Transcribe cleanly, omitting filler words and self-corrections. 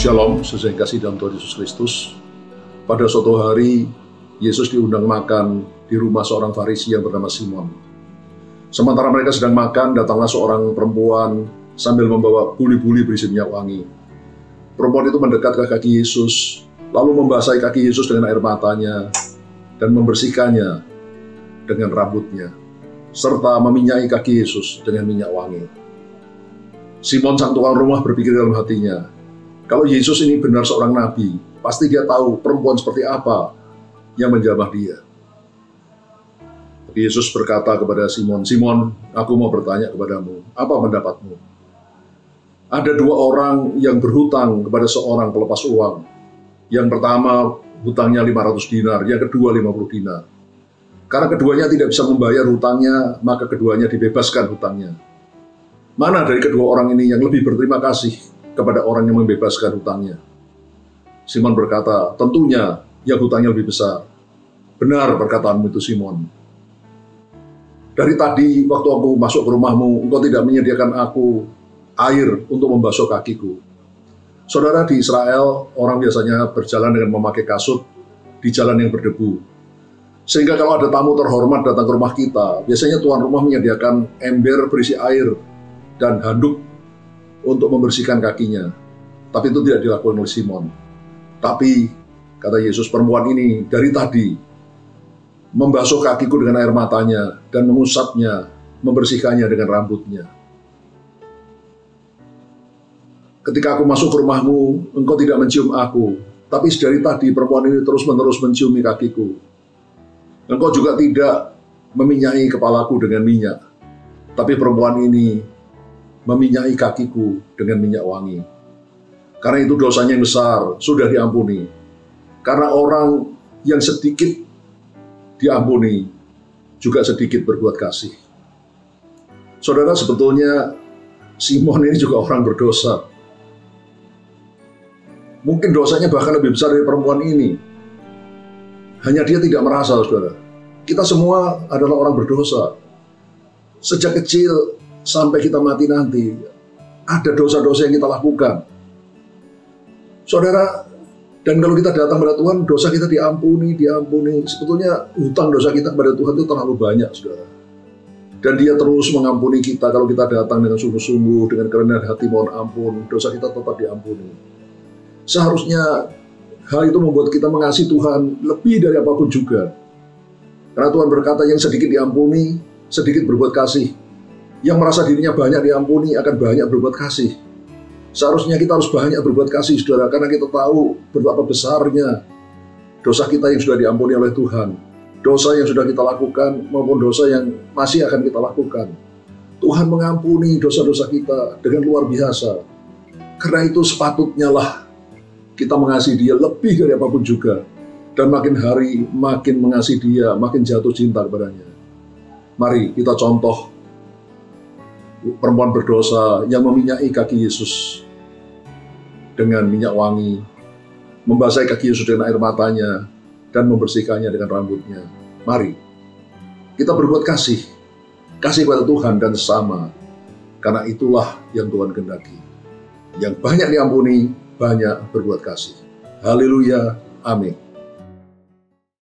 Shalom, sesuai kasih dalam Tuhan Yesus Kristus. Pada suatu hari, Yesus diundang makan di rumah seorang Farisi yang bernama Simon. Sementara mereka sedang makan, datanglah seorang perempuan sambil membawa buli-buli berisi minyak wangi. Perempuan itu mendekat ke kaki Yesus, lalu membasahi kaki Yesus dengan air matanya dan membersihkannya dengan rambutnya, serta meminyaki kaki Yesus dengan minyak wangi. Simon sang tukang rumah berpikir dalam hatinya, kalau Yesus ini benar seorang nabi, pasti dia tahu perempuan seperti apa yang menjamah dia. Yesus berkata kepada Simon, "Simon, aku mau bertanya kepadamu, apa pendapatmu? Ada dua orang yang berhutang kepada seorang pelepas uang. Yang pertama hutangnya 500 dinar, yang kedua 50 dinar. Karena keduanya tidak bisa membayar hutangnya, maka keduanya dibebaskan hutangnya. Mana dari kedua orang ini yang lebih berterima kasih kepada orang yang membebaskan hutangnya?" Simon berkata, "Tentunya yang hutangnya lebih besar." "Benar perkataanmu itu, Simon. Dari tadi waktu aku masuk ke rumahmu, engkau tidak menyediakan aku air untuk membasuh kakiku." Saudara, di Israel, orang biasanya berjalan dengan memakai kasut di jalan yang berdebu. Sehingga kalau ada tamu terhormat datang ke rumah kita, biasanya tuan rumah menyediakan ember berisi air dan handuk untuk membersihkan kakinya. Tapi itu tidak dilakukan oleh Simon. Tapi, kata Yesus, perempuan ini dari tadi membasuh kakiku dengan air matanya dan mengusapnya, membersihkannya dengan rambutnya. Ketika aku masuk ke rumahmu, engkau tidak mencium aku, tapi dari tadi perempuan ini terus-menerus menciumi kakiku. Engkau juga tidak meminyaki kepalaku dengan minyak, tapi perempuan ini meminyaki kakiku dengan minyak wangi. Karena itu dosanya yang besar sudah diampuni. Karena orang yang sedikit diampuni juga sedikit berbuat kasih. Saudara, sebetulnya Simon ini juga orang berdosa. Mungkin dosanya bahkan lebih besar dari perempuan ini. Hanya dia tidak merasa, saudara. Kita semua adalah orang berdosa. Sejak kecil sampai kita mati nanti, ada dosa-dosa yang kita lakukan. Saudara, dan kalau kita datang pada Tuhan, dosa kita diampuni. Sebetulnya hutang dosa kita kepada Tuhan itu terlalu banyak, saudara. Dan dia terus mengampuni kita kalau kita datang dengan sungguh-sungguh, dengan kerendahan hati mohon ampun, dosa kita tetap diampuni. Seharusnya hal itu membuat kita mengasihi Tuhan lebih dari apapun juga. Karena Tuhan berkata, yang sedikit diampuni, sedikit berbuat kasih. Yang merasa dirinya banyak diampuni akan banyak berbuat kasih. Seharusnya kita harus banyak berbuat kasih, saudara, karena kita tahu betapa besarnya dosa kita yang sudah diampuni oleh Tuhan. Dosa yang sudah kita lakukan maupun dosa yang masih akan kita lakukan. Tuhan mengampuni dosa-dosa kita dengan luar biasa. Karena itu sepatutnya lah kita mengasihi Dia lebih dari apapun juga. Dan makin hari makin mengasihi Dia, makin jatuh cinta kepadanya. Mari kita contoh perempuan berdosa yang meminyaki kaki Yesus dengan minyak wangi, membasahi kaki Yesus dengan air matanya, dan membersihkannya dengan rambutnya. Mari kita berbuat kasih kepada Tuhan dan sesama, karena itulah yang Tuhan kehendaki. Yang banyak diampuni, banyak berbuat kasih. Haleluya, amin.